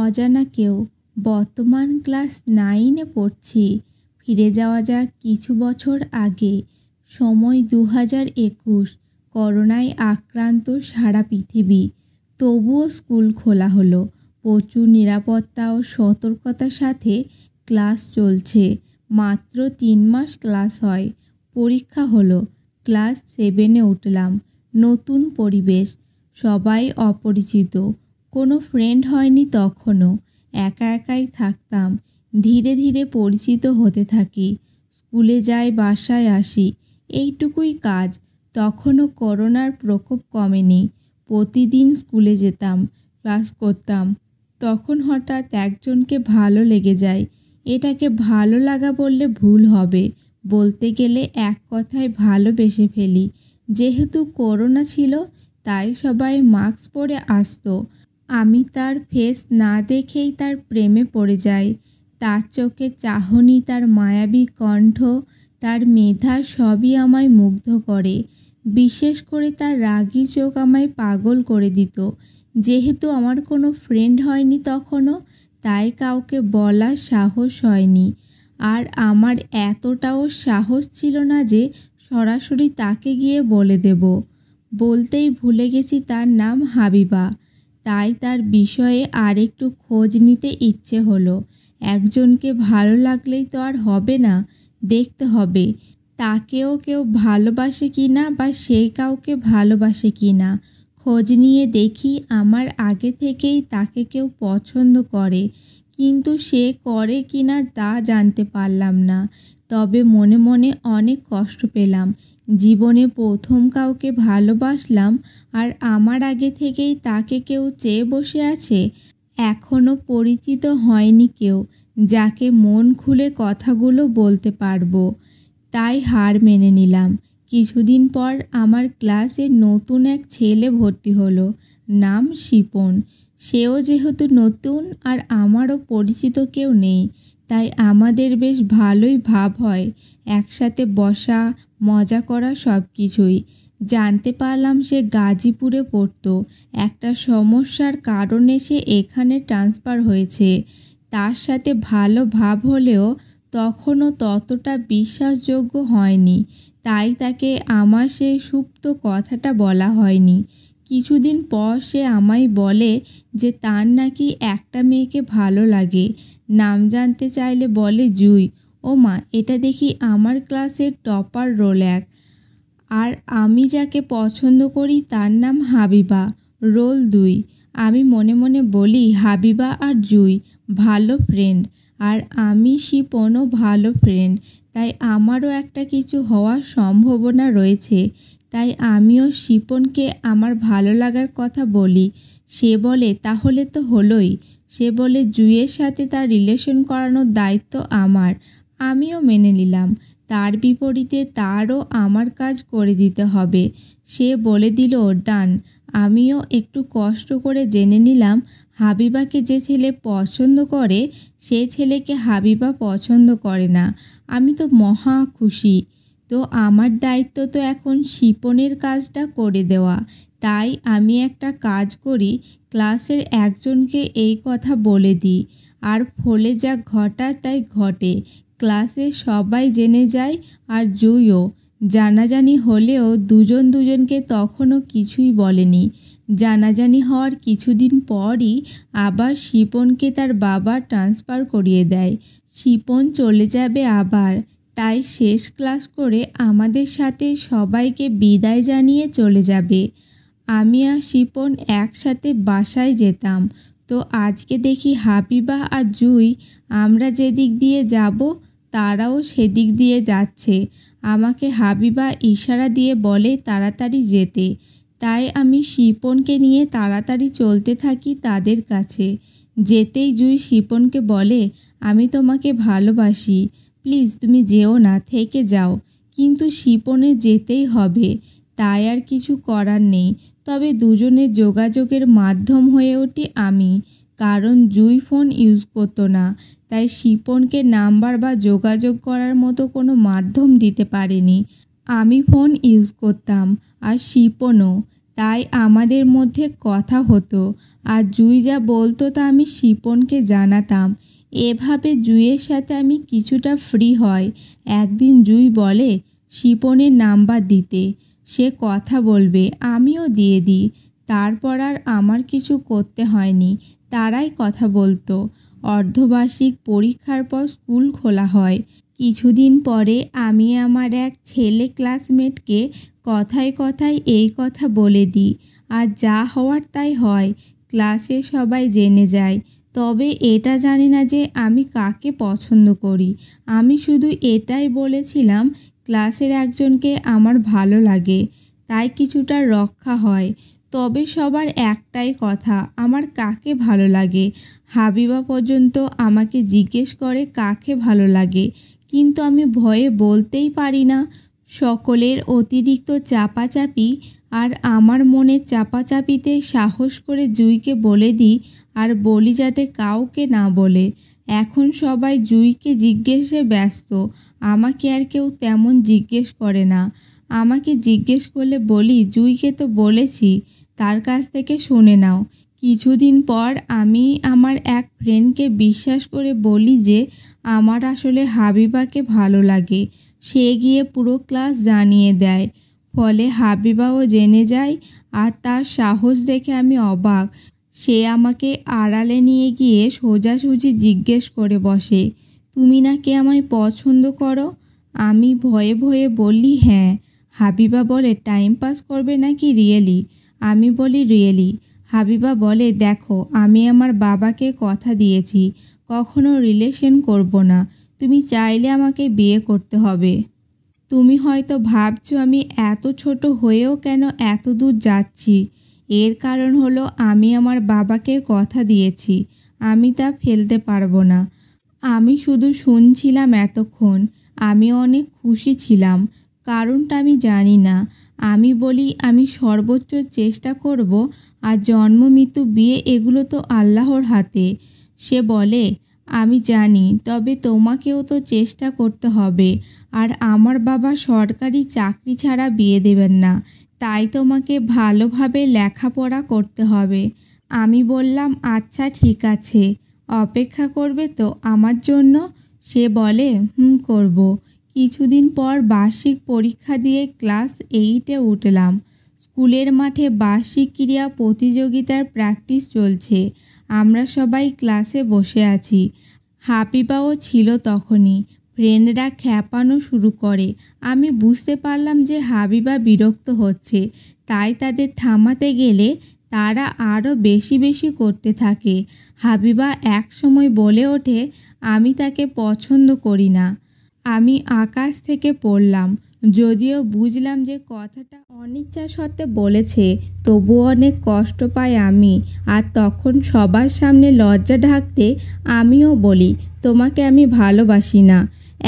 অজানা কেউ। বর্তমান ক্লাস 9-এ পড়ছি। ফিরে যাওয়া যাক কিছু বছর আগে। সময় 2021। করোনায় আক্রান্ত সারা পৃথিবী। তবুও স্কুল খোলা হলো। প্রচুর নিরাপত্তা ও সতর্কতার সাথে ক্লাস চলছে। মাত্র 3 মাস ক্লাস হয়। পরীক্ষা হলো। ক্লাস 7-এ উঠলাম। নতুন পরিবেশ, সবাই অপরিচিত। কোনো ফ্রেন্ড হয়নি তখনও। একা একাই থাকতাম। ধীরে ধীরে পরিচিত হতে থাকি। স্কুলে যাই, বাসায় আসি, এইটুকুই কাজ। তখনও করোনার প্রকোপ কমেনি। প্রতিদিন স্কুলে যেতাম, ক্লাস করতাম। তখন হঠাৎ একজনকে ভালো লেগে যায়। এটাকে ভালো লাগা বললে ভুল হবে। বলতে গেলে এক কথায় ভালোবেসে ফেলি। যেহেতু করোনা ছিল তাই সবাই মাস্ক পরে আসতো। আমি তার ফেস না দেখেই তার প্রেমে পড়ে যাই। তার চোখে চাহনি, তার মায়াবী কণ্ঠ, তার মেধা সবই আমায় মুগ্ধ করে। বিশেষ করে তার রাগী চোখ আমায় পাগল করে দিত। যেহেতু আমার কোনো ফ্রেন্ড হয়নি তখনও, তাই কাউকে বলার সাহস হয়নি। আর আমার এতটাও সাহস ছিল না যে সরাসরি তাকে গিয়ে বলে দেব। বলতেই ভুলে গেছি তার নাম হাবিবা। তাই তার বিষয়ে আরেকটু খোঁজ নিতে ইচ্ছে হলো। একজনকে ভালো লাগলেই তো আর হবে না, দেখতে হবে তাকেও কেউ ভালোবাসে কি না, বা সে কাউকে ভালোবাসে কি না। খোঁজ নিয়ে দেখি আমার আগে থেকেই তাকে কেউ পছন্দ করে, কিন্তু সে করে কি না তা জানতে পারলাম না। তবে মনে মনে অনেক কষ্ট পেলাম। জীবনে প্রথম কাউকে ভালোবাসলাম আর আমার আগে থেকেই তাকে কেউ চেয়ে বসে আছে। এখনও পরিচিত হয়নি কেউ যাকে মন খুলে কথাগুলো বলতে পারবো। তাই হার মেনে নিলাম। কিছুদিন পর আমার ক্লাসে নতুন এক ছেলে ভর্তি হলো। নাম শিপন। সেও যেহেতু নতুন আর আমারও পরিচিত কেউ নেই, তাই আমাদের বেশ ভালোই ভাব হয়। একসাথে বসা, মজা করা, সব কিছুই। জানতে পারলাম সে গাজীপুরে পড়তো। একটা সমস্যার কারণে সে এখানে ট্রান্সফার হয়েছে। তার সাথে ভালো ভাব হলেও তখনও ততটা বিশ্বাসযোগ্য হয়নি, তাই তাকে আমার সেই সুপ্ত কথাটা বলা হয়নি। কিছুদিন পর সে আমায় বলে যে তার নাকি একটা মেয়েকে ভালো লাগে। নাম জানতে চাইলে বলে জুই। ও মা, এটা দেখি আমার ক্লাসের টপার রোল 1। আর আমি যাকে পছন্দ করি তার নাম হাবিবা, রোল 2। আমি মনে মনে বলি হাবিবা আর জুই ভালো ফ্রেন্ড, আর আমি শিপনও ভালো ফ্রেন্ড, তাই আমারও একটা কিছু হওয়ার সম্ভাবনা রয়েছে। তাই আমিও শিপনকে আমার ভালো লাগার কথা বলি। সে বলে তাহলে তো হলোই। সে বলে জুইয়ের সাথে তার রিলেশন করানোর দায়িত্ব আমার। আমিও মেনে নিলাম। তার বিপরীতে তারও আমার কাজ করে দিতে হবে। সে বলে দিল ডান। আমিও একটু কষ্ট করে জেনে নিলাম হাবিবাকে যে ছেলে পছন্দ করে সে ছেলেকে হাবিবা পছন্দ করে না। আমি তো মহা খুশি। তো আমার দায়িত্ব তো এখন শিপনের কাজটা করে দেওয়া। তাই আমি একটা কাজ করি, ক্লাসের একজনকে এই কথা বলে দিই। আর ফলে যা ঘটার তাই ঘটে। ক্লাসে সবাই জেনে যায়, আর জুইও। জানাজানি হলেও দুজন দুজনকে তখনও কিছুই বলেনি। জানাজানি হওয়ার কিছুদিন পরই আবার শিপনকে তার বাবা ট্রান্সফার করিয়ে দেয়। শিপন চলে যাবে আবার। তাই শেষ ক্লাস করে আমাদের সাথে সবাইকে বিদায় জানিয়ে চলে যাবে। আমি আর শিপন একসাথে বাসায় যেতাম। তো আজকে দেখি হাবিবা আর জুই আমরা যেদিক দিয়ে যাব তারাও সেদিক দিয়ে যাচ্ছে। আমাকে হাবিবা ইশারা দিয়ে বলে তাড়াতাড়ি যেতে। তাই আমি শিপনকে নিয়ে তাড়াতাড়ি চলতে থাকি তাদের কাছে। যেতেই জুই শিপনকে বলে আমি তোমাকে ভালোবাসি, প্লিজ তুমি যেও না, থেকে যাও। কিন্তু শিপনের যেতেই হবে, তাই আর কিছু করার নেই। তবে দুজনের যোগাযোগের মাধ্যম হয়ে উঠি আমি, কারণ জুই ফোন ইউজ করতো না। তাই শিপনকে নাম্বার বা যোগাযোগ করার মতো কোনো মাধ্যম দিতে পারেনি। আমি ফোন ইউজ করতাম আর শিপনও। তাই আমাদের মধ্যে কথা হতো। আর জুই যা বলতো তা আমি শিপনকে জানাতাম। এভাবে জুইয়ের সাথে আমি কিছুটা ফ্রি হয়। একদিন জুই বলে শিপনের নাম্বার দিতে, সে কথা বলবে, আমিও দিয়ে দিই। তারপর আর আমার কিছু করতে হয়নি, তারাই কথা বলতো। অর্ধবার্ষিক পরীক্ষার পর স্কুল খোলা হয়। কিছুদিন পরে আমি আমার এক ছেলে ক্লাসমেটকে কথায় কথায় এই কথা বলে দিই, আর যা হওয়ার তাই হয়। ক্লাসে সবাই জেনে যায়। তবে এটা জানি না যে আমি কাকে পছন্দ করি। আমি শুধু এটাই বলেছিলাম ক্লাসের একজনকে আমার ভালো লাগে, তাই কিছুটা রক্ষা হয়। তবে সবার একটাই কথা, আমার কাকে ভালো লাগে। হাবিবা পর্যন্ত আমাকে জিজ্ঞেস করে কাকে ভালো লাগে, কিন্তু আমি ভয়ে বলতেই পারি না। সকলের অতিরিক্ত চাপাচাপি আর আমার মনের চাপাচাপিতে সাহস করে জুইকে বলে দিই, আর বলি যাতে কাউকে না বলে। এখন সবাই জুইকে জিজ্ঞেসে ব্যস্ত, আমাকে আর কেউ তেমন জিজ্ঞেস করে না। আমাকে জিজ্ঞেস করলে বলি জুইকে তো বলেছি, তার কাছ থেকে শুনে নাও। কিছুদিন পর আমি আমার এক ফ্রেন্ডকে বিশ্বাস করে বলি যে আমার আসলে হাবিবাকে ভালো লাগে। সে গিয়ে পুরো ক্লাস জানিয়ে দেয়। ফলে হাবিবাও জেনে যায়, আর তার সাহস দেখে আমি অবাক। সে আমাকে আড়ালে নিয়ে গিয়ে সোজাসুজি জিজ্ঞেস করে বসে, তুমি নাকি আমায় পছন্দ করো? আমি ভয়ে ভয়ে বললি হ্যাঁ। হাবিবা বলে টাইম পাস করবে নাকি রিয়েলি? আমি বলি রিয়েলি। হাবিবা বলে দেখো, আমি আমার বাবাকে কথা দিয়েছি কখনো রিলেশন করব না। তুমি চাইলে আমাকে বিয়ে করতে হবে। তুমি হয়তো ভাবছো আমি এত ছোট হয়েও কেন এত দূর যাচ্ছি। এর কারণ হলো আমি আমার বাবাকে কথা দিয়েছি, আমি তা ফেলতে পারবো না। আমি শুধু শুনছিলাম এতক্ষণ। আমি অনেক খুশি ছিলাম, কারণটা আমি জানি না। আমি বলি আমি সর্বোচ্চ চেষ্টা করব, আর জন্ম মৃত্যু বিয়ে এগুলো তো আল্লাহর হাতে। সে বলে আমি জানি, তবে তোমাকেও তো চেষ্টা করতে হবে। আর আমার বাবা সরকারি চাকরি ছাড়া বিয়ে দেবেন না, তাই তোমাকে ভালোভাবে লেখাপড়া করতে হবে। আমি বললাম আচ্ছা ঠিক আছে, অপেক্ষা করবে তো আমার জন্য? সে বলে করব। কিছুদিন পর বার্ষিক পরীক্ষা দিয়ে ক্লাস 8-এ উঠলাম। স্কুলের মাঠে বার্ষিক ক্রীড়া প্রতিযোগিতার প্র্যাকটিস চলছে। আমরা সবাই ক্লাসে বসে আছি। হাবিবাও ছিল তখনই। ফ্রেন্ডরা খ্যাপানো শুরু করে। আমি বুঝতে পারলাম যে হাবিবা বিরক্ত হচ্ছে, তাই তাদের থামাতে গেলে তারা আরও বেশি বেশি করতে থাকে। হাবিবা এক সময় বলে ওঠে আমি তাকে পছন্দ করি না। আমি আকাশ থেকে পড়লাম। যদিও বুঝলাম যে কথাটা অনিচ্ছা সত্ত্বে বলেছে, তবুও অনেক কষ্ট পাই আমি। আর তখন সবার সামনে লজ্জা ঢাকতে আমিও বলি তোমাকে আমি ভালোবাসি না।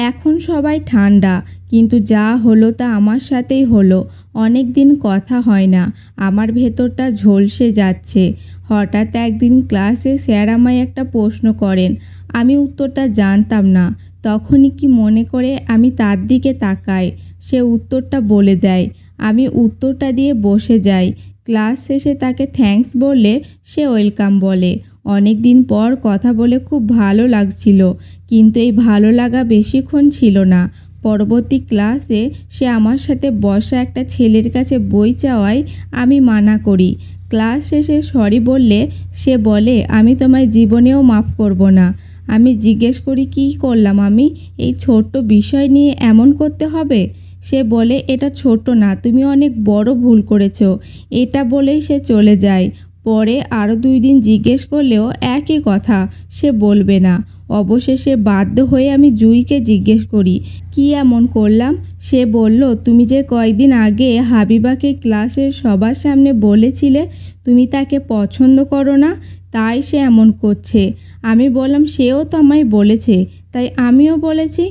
এখন সবাই ঠান্ডা, কিন্তু যা হলো তা আমার সাথেই হলো। অনেক দিন কথা হয় না, আমার ভেতরটা ঝলসে যাচ্ছে। হঠাৎ একদিন ক্লাসে স্যার আমায় একটা প্রশ্ন করেন, আমি উত্তরটা জানতাম না। তখনই কি মনে করে আমি তার দিকে তাকাই, সে উত্তরটা বলে দেয়। আমি উত্তরটা দিয়ে বসে যাই। ক্লাস শেষে তাকে থ্যাঙ্কস বললে সে ওয়েলকাম বলে। অনেক দিন পর কথা বলে খুব ভালো লাগছিল, কিন্তু এই ভালো লাগা বেশিক্ষণ ছিল না। পরবর্তী ক্লাসে সে আমার সাথে বসা একটা ছেলের কাছে বই চাওয়ায় আমি মানা করি। ক্লাস শেষে সরি বললে সে বলে আমি তোমায় জীবনেও মাফ করব না। আমি জিজ্ঞেস করি কী করলাম আমি, এই ছোট্ট বিষয় নিয়ে এমন করতে হবে? সে বলে এটা ছোট না, তুমি অনেক বড় ভুল করেছো। এটা বলেই সে চলে যায়। পরে আরও 2 দিন জিজ্ঞেস করলেও একই কথা, সে বলবে না। অবশেষে বাধ্য হয়ে আমি জুইকে জিজ্ঞেস করি কি এমন করলাম। সে বলল তুমি যে কয়েকদিন আগে হাবিবাকে ক্লাসের সবার সামনে বলেছিলে তুমি তাকে পছন্দ করো না, তাই সে এমন করছে। আমি বললাম সেও তো আমায় বলেছে, তাই আমিও বলেছি।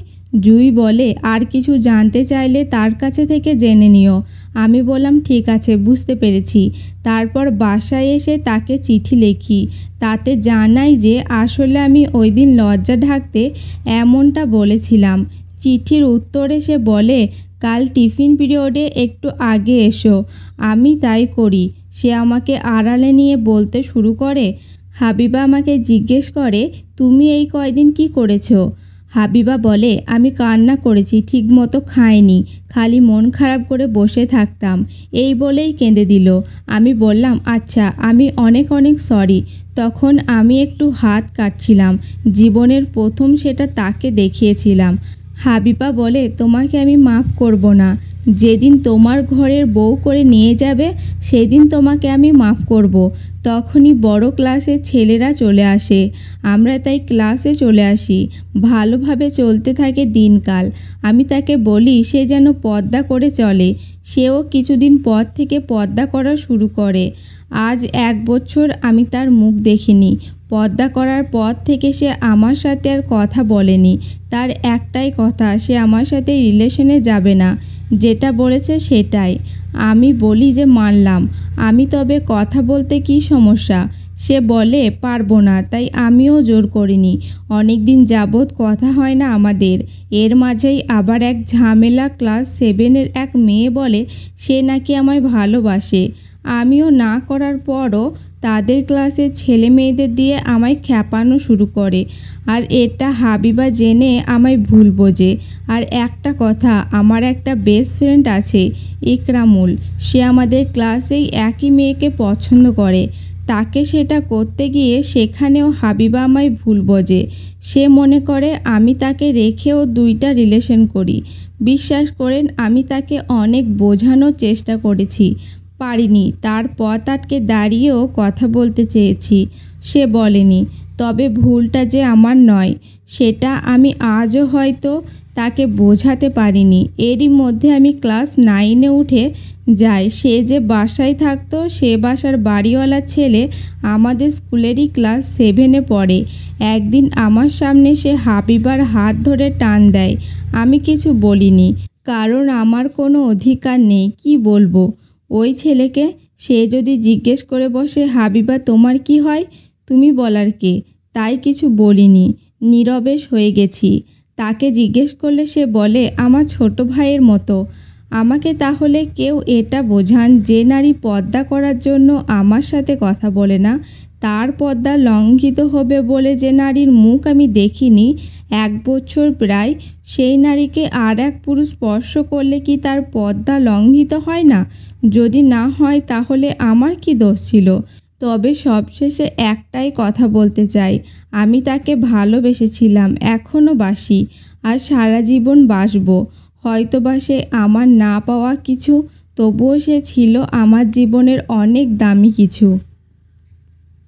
জুই বলে আর কিছু জানতে চাইলে তার কাছে থেকে জেনে নিও। আমি বললাম ঠিক আছে, বুঝতে পেরেছি। তারপর বাসায় এসে তাকে চিঠি লিখি। তাতে জানাই যে আসলে আমি ওই দিন লজ্জা ঢাকতে এমনটা বলেছিলাম। চিঠির উত্তরে সে বলে কাল টিফিন পিরিয়ডে একটু আগে এসো। আমি তাই করি। সে আমাকে আড়ালে নিয়ে বলতে শুরু করে। হাবিবা আমাকে জিজ্ঞেস করে, তুমি এই কয়দিন কি করেছো? হাবিবা বলে, আমি কান্না করেছি, ঠিকমতো খাইনি, খালি মন খারাপ করে বসে থাকতাম। এই বলেই কেঁদে দিল। আমি বললাম, আচ্ছা, আমি অনেক অনেক সরি। তখন আমি একটু হাত কাটছিলাম, জীবনের প্রথম সেটা তাকে দেখিয়েছিলাম। হাবিবা বলে, তোমাকে আমি মাফ করব না। যেদিন তোমার ঘরের বউ করে নিয়ে যাবে সেদিন তোমাকে আমি মাফ করব। তখনই বড় ক্লাসের ছেলেরা চলে আসে, আমরা তাই ক্লাসে চলে আসি। ভালোভাবে চলতে থাকে দিনকাল। আমি তাকে বলি সে যেন পর্দা করে চলে। সেও কিছুদিন পর থেকে পর্দা করা শুরু করে। আজ 1 বছর আমি তার মুখ দেখিনি। পর্দা করার পর থেকে সে আমার সাথে আর কথা বলেনি। তার একটাই কথা, সে আমার সাথে রিলেশনে যাবে না। যেটা বলেছে সেটাই। আমি বলি যে মানলাম, আমি তবে কথা বলতে কি সমস্যা? সে বলে পারবো না, তাই আমিও জোর করিনি। অনেক দিন যাবৎ কথা হয় না আমাদের। এর মাঝেই আবার এক ঝামেলা। ক্লাস 7-এর এক মেয়ে বলে সে নাকি আমায় ভালোবাসে। আমিও না করার পরও তাদের ক্লাসের ছেলে মেয়েদের দিয়ে আমায় খ্যাপানো শুরু করে। আর এটা হাবিবা জেনে আমায় ভুল বোঝে। আর একটা কথা, আমার একটা বেস্ট ফ্রেন্ড আছে, ইকরামুল। সে আমাদের ক্লাসেই একই মেয়েকে পছন্দ করে। তাকে সেটা করতে গিয়ে সেখানেও হাবিবা আমায় ভুল বোঝে। সে মনে করে আমি তাকে রেখেও 2টা রিলেশন করি। বিশ্বাস করেন, আমি তাকে অনেক বোঝানোর চেষ্টা করেছি, পারিনি। তার পথ আটকে দাঁড়িয়েও কথা বলতে চেয়েছি, সে বলেনি। তবে ভুলটা যে আমার নয় সেটা আমি আজও হয়তো তাকে বোঝাতে পারিনি। এরই মধ্যে আমি ক্লাস 9-এ উঠে যাই। সে যে বাসায় থাকতো সে বাসার বাড়িওয়ালা ছেলে আমাদের স্কুলেরই ক্লাস 7-এ পড়ে। একদিন আমার সামনে সে হাবিবার হাত ধরে টান দেয়। আমি কিছু বলিনি, কারণ আমার কোনো অধিকার নেই কি বলবো ওই ছেলেকে। সে যদি জিজ্ঞেস করে বসে, হাবিবা তোমার কি হয়, তুমি বলার কে? তাই কিছু বলিনি, নীরবে হয়ে গেছি। তাকে জিজ্ঞেস করলে সে বলে আমার ছোট ভাইয়ের মতো। আমাকে তাহলে কেউ এটা বোঝান, যে নারী পর্দা করার জন্য আমার সাথে কথা বলে না, তার পর্দা লঙ্ঘিত হবে বলে যে নারীর মুখ আমি দেখিনি 1 বছর প্রায়, সেই নারীকে আর এক পুরুষ স্পর্শ করলে কি তার পর্দা লঙ্ঘিত হয় না? যদি না হয় তাহলে আমার কি দোষ ছিল? তবে সবশেষে একটাই কথা বলতে চাই, আমি তাকে ভালোবেসেছিলাম, এখনও বাসি, আর সারা জীবন বাসবো। হয়তোবা সে আমার না পাওয়া কিছু, তবুও সে ছিল আমার জীবনের অনেক দামি কিছু।